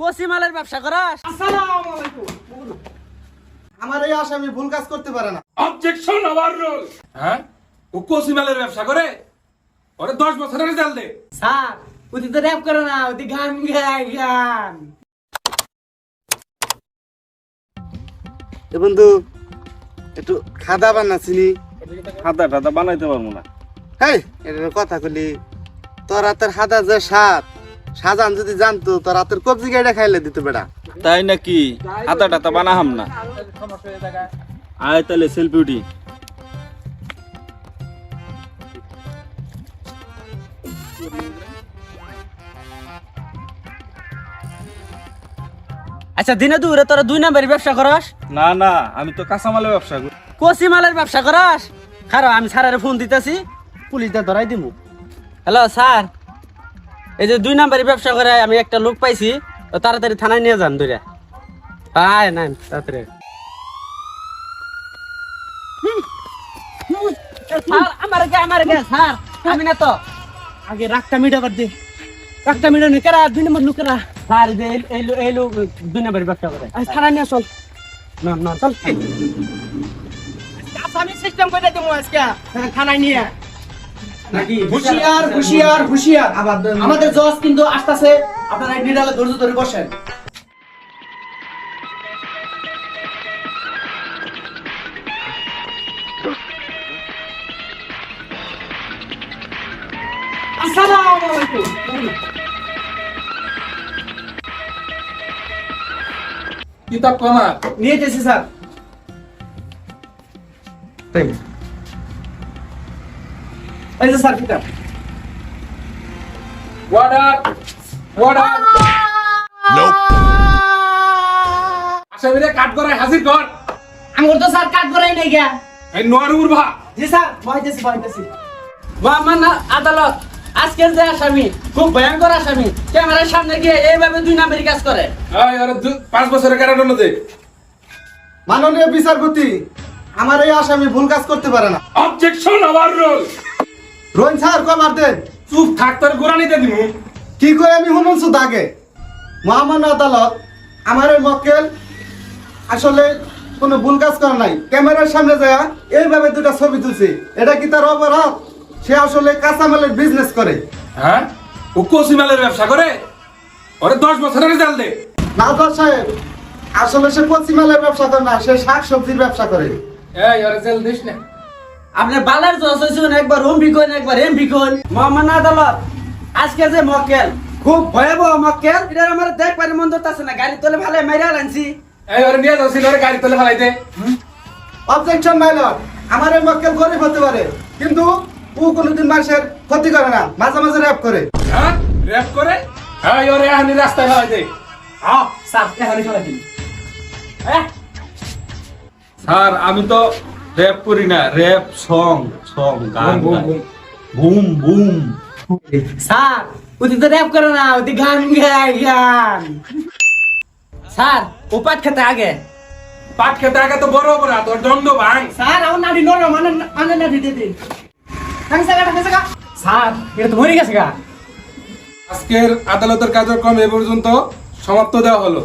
কচি মালের ব্যবসা করাস? আসসালামু আলাইকুম। আমার এই আসামি ভুল কাজ করতে পারে না। Objection overrule. হ্যাঁ, ও কচি মালের ব্যবসা করে, ওরে 10 বছরের রেজাল্ট দে। স্যার ওদি তো র‍্যাপ করে না, ওদি গান গায় গান। এ বন্ধু একটু খাদা বানাছিনি। হাদা টাদা বানাইতে পারবো না। হেই এটা কথা কলি, তোর হাতের হাদা যে স্বাদ, সাজান যদি জানতো তোর হাতের কবজি গাইডা খাইলে দিত বেটা। তাই নাকি? হাদা টাদা বানাহাম না। আয় তাহলে সেলফি উঠি। আচ্ছা দিনে দুপুরে তোরা 2 নাম্বারের ব্যবসা করাস? না না, আমি তো কাঁচামালের ব্যবসা করি। কচি মালের ব্যবসা করাস? খারাপ, আমি স্যারের ফোন দিতেছি, পুলিশদের ধরাই দিমু। হ্যালো স্যার, এই যে 2 নাম্বারের ব্যবসা করে আমি একটা লোক পাইছি, তো তাড়াতাড়ি থানায় নিয়ে যান ধরে। আয় না তাড়াতাড়ি। স্যার আমার গে স্যার, আমি না তো আগে রাগটা মিটাবার দে। রাগটা মিটানো কেরা 2 নম্বর লোকেরা। স্যার যে এই লোক 2 নাম্বারের ব্যবসা করে। থানায় নিয়ে চল। না চল। আমি সিস্টেম করে দেবো আজকে থানায় নিয়ে। হুশিয়ার হুশিয়ার হুশিয়ার। আমাদের জজ কিন্তু আসতেছে, আপনারা এই নিরালে ধৈর্য ধরে বসেন। আসসালামু আলাইকুম। কিতাব কমা নিয়ে যেছি স্যার। এই যে স্যার কিতাব। ওয়ার্ডার আসামিরে কাট করে হাজির কর। আমার তো স্যার কাট করাই নাই গা। এই নোয়ারুর ভা জি স্যার, বহাইতেছি। মহামান্য আদালত, আজকের যে আসামি খুব ভয়ঙ্কর আসামি, ক্যামেরার সামনে গিয়ে এইভাবে 2 নাম্বারি কাজ করে। এই আরে 5 বছরের কারাদণ্ড দে। মাননীয় বিচারপতি, আমার এই আসামি ভুল কাজ করতে পারে না। Objection overrule. রোহিন স্যার কমার দেন। চুপ থাক, তোর গোরানিতে দিমু। কি করে আমি শুনুনছু দাগে। মহামান্য আদালত, আমার এই মক্কেল আসলে কোনো ভুল কাজ করে নাই। ক্যামেরার সামনে যায় এইভাবে 2টা ছবি তুলছে, এটা কি তার অপরাধ? সে আসলে কাঁচামালের বিজনেস করে। হ্যাঁ, ও কচি মালের ব্যবসা করে, ওরে 10 বছরের রেজাল্ট দে। নাজর সাহেব, আসলে সে পশ্চিমালের ব্যবসা করে না, সে শাক সবজির ব্যবসা করে। এই ওরে জেল দিস না। আপনার বালার জজ হইছেন, একবার রুমবি কোন একবার এমবি কোন। মহামান্য আদালত, আজকে যে মক্কেল খুব ভয়াবহ মক্কেল, এটা আমার দেখবার মন ধরতেছে না। গাড়ি তোলে ভালো মাইরা লানছি। এই ওরে নিয়ে যাচ্ছিল, ওরে গাড়ি তোলে ফেলাই দে। অবজেকশন মাই লর্ড, আমার এই মক্কেল গরিব হতে পারে, কিন্তু ও কোনোদিন মানুষের ক্ষতি করে না, মাঝে মাঝে র্যাপ করে। হ্যাঁ, র‍্যাপ করে। এই ওরে আনি রাস্তায় ফেলাই দে। স্যার এখানে ফেলা দিন। স্যার আমি তো র‍্যাপ করি না, র‍্যাপ সং গান বুম, গাই। বুম। Boom boom. স্যার ওদি তো র‍্যাপ করে না, ওদি গান গায় গান। স্যার উপাত খেতে আগে। পাট খেতে আগে তো বড় অপরাধ, তোর দণ্ড ভাঙ। স্যার আমার নাড়ি নরম, মানে নাড়ি দিয়ে দিন। স্যার এটা তো মরে গেছে গা। আজকের আদালতের কার্যক্রম এ পর্যন্ত সমাপ্ত দেওয়া হলো।